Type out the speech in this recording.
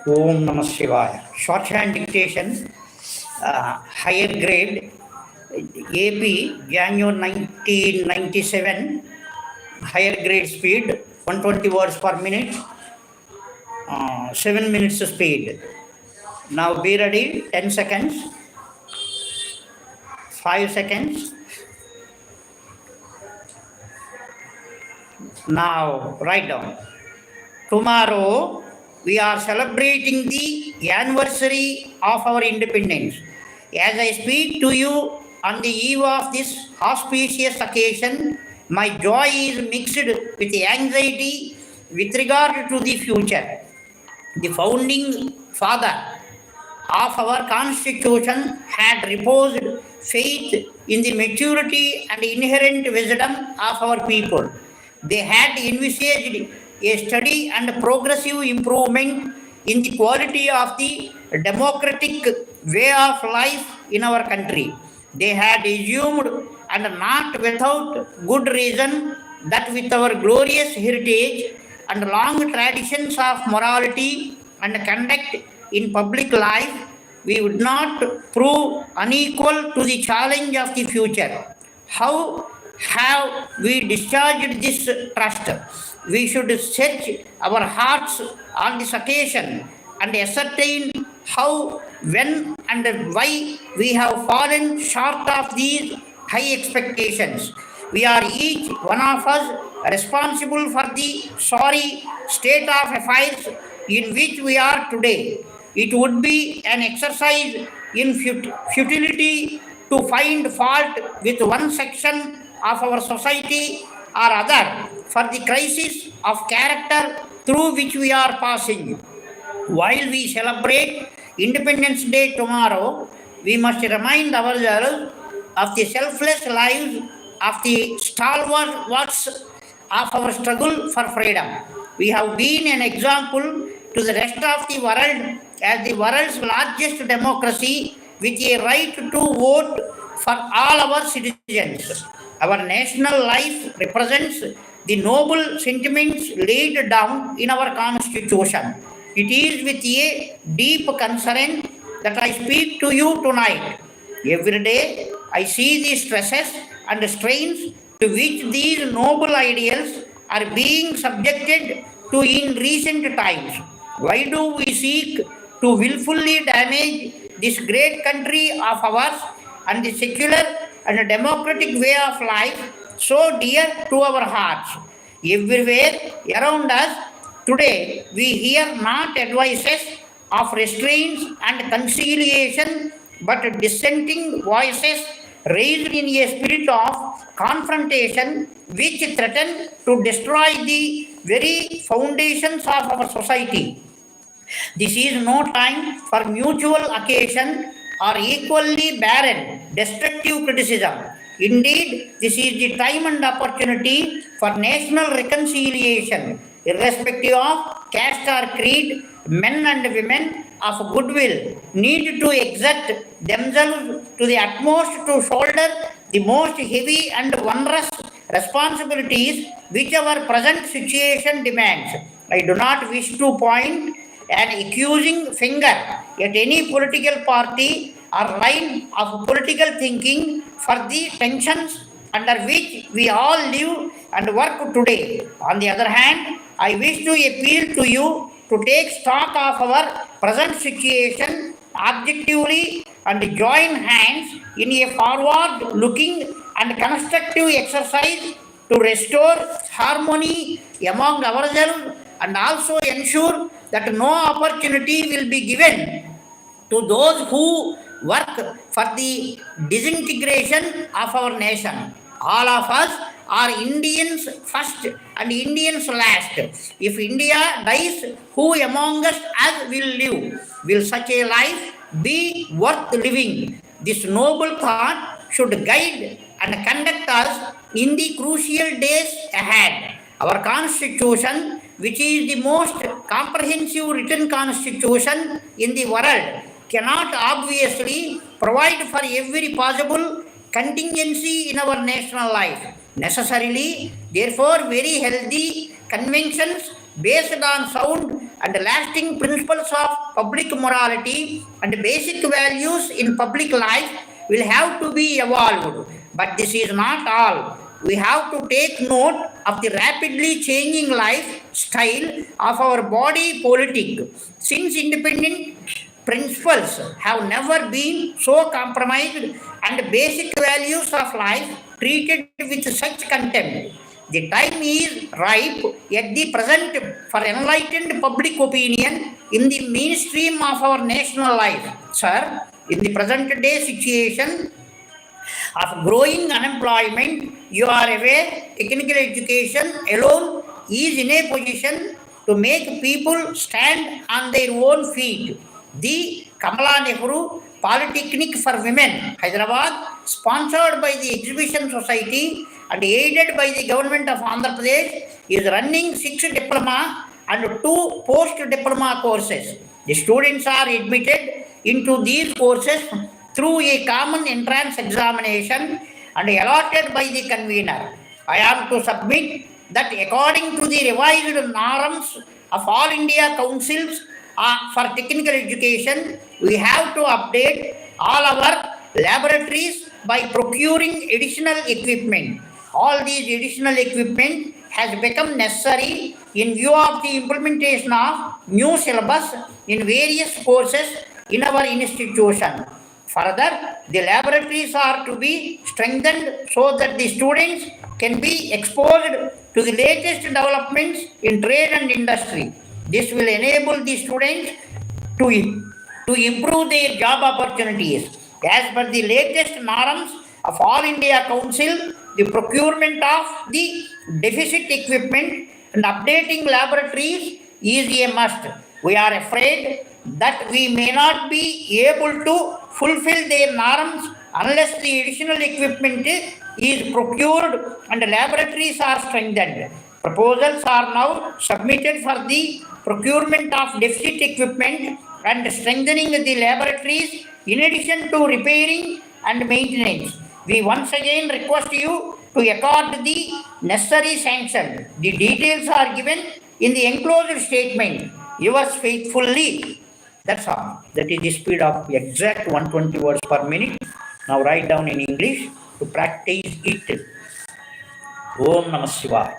Om Namah Shivaya. Shorthand dictation, higher grade, AP, January 1997, higher grade speed, 120 words per minute, 7 minutes speed. Now be ready, 10 seconds, 5 seconds. Now write down. Tomorrow we are celebrating the anniversary of our independence. As I speak to you on the eve of this auspicious occasion, my joy is mixed with anxiety with regard to the future. The founding father of our constitution had reposed faith in the maturity and inherent wisdom of our people. They had envisaged a steady and progressive improvement in the quality of the democratic way of life in our country. They had assumed, and not without good reason, that with our glorious heritage and long traditions of morality and conduct in public life, we would not prove unequal to the challenge of the future. How have we discharged this trust? We should search our hearts on this occasion and ascertain how, when, and why we have fallen short of these high expectations. We are each one of us responsible for the sorry state of affairs in which we are today. It would be an exercise in futility to find fault with one section of our society or other for the crisis of character through which we are passing. While we celebrate Independence Day tomorrow, we must remind ourselves of the selfless lives of the stalwarts of our struggle for freedom. We have been an example to the rest of the world as the world's largest democracy with a right to vote for all our citizens. Our national life represents the noble sentiments laid down in our Constitution. It is with a deep concern that I speak to you tonight. Every day I see the stresses and strains to which these noble ideals are being subjected to in recent times. Why do we seek to willfully damage this great country of ours and the secular and democratic way of life so dear to our hearts? Everywhere around us today, we hear not advices of restraints and conciliation, but dissenting voices raised in a spirit of confrontation which threaten to destroy the very foundations of our society. This is no time for mutual occasion or equally barren, destructive criticism. Indeed, this is the time and opportunity for national reconciliation, irrespective of caste or creed. Men and women of goodwill need to exert themselves to the utmost to shoulder the most heavy and onerous responsibilities which our present situation demands. I do not wish to point an accusing finger at any political party or line of political thinking for the tensions under which we all live and work today. On the other hand, I wish to appeal to you to take stock of our present situation objectively and join hands in a forward-looking and constructive exercise to restore harmony among ourselves and also ensure that no opportunity will be given to those who work for the disintegration of our nation. All of us are Indians first and Indians last. If India dies, who among us will live? Will such a life be worth living? This noble thought should guide and conduct us in the crucial days ahead. Our Constitution, which is the most comprehensive written constitution in the world, cannot obviously provide for every possible contingency in our national life. Necessarily, therefore, very healthy conventions based on sound and lasting principles of public morality and basic values in public life will have to be evolved. But this is not all. We have to take note of the rapidly changing lifestyle of our body politic. Since independent principles have never been so compromised and basic values of life treated with such contempt, the time is ripe at the present for enlightened public opinion in the mainstream of our national life. Sir, in the present day situation of growing unemployment, you are aware technical education alone is in a position to make people stand on their own feet. The Kamala Nehru Polytechnic for Women, Hyderabad, sponsored by the Exhibition Society and aided by the government of Andhra Pradesh, is running 6 diploma and 2 post-diploma courses. The students are admitted into these courses through a common entrance examination and allotted by the convener. I am to submit that according to the revised norms of All India Councils for Technical Education, we have to update all our laboratories by procuring additional equipment. All these additional equipment has become necessary in view of the implementation of new syllabus in various courses in our institution. Further, the laboratories are to be strengthened so that the students can be exposed to the latest developments in trade and industry. This will enable the students to improve their job opportunities. As per the latest norms of All India Council, the procurement of the deficit equipment and updating laboratories is a must. We are afraid that we may not be able to fulfill their norms unless the additional equipment is procured and laboratories are strengthened. Proposals are now submitted for the procurement of deficit equipment and strengthening the laboratories in addition to repairing and maintenance. We once again request you to accord the necessary sanction. The details are given in the enclosed statement. Yours faithfully. That's all. That is the speed of exact 120 words per minute. Now write down in English to practice it. Om Namah Shivaya.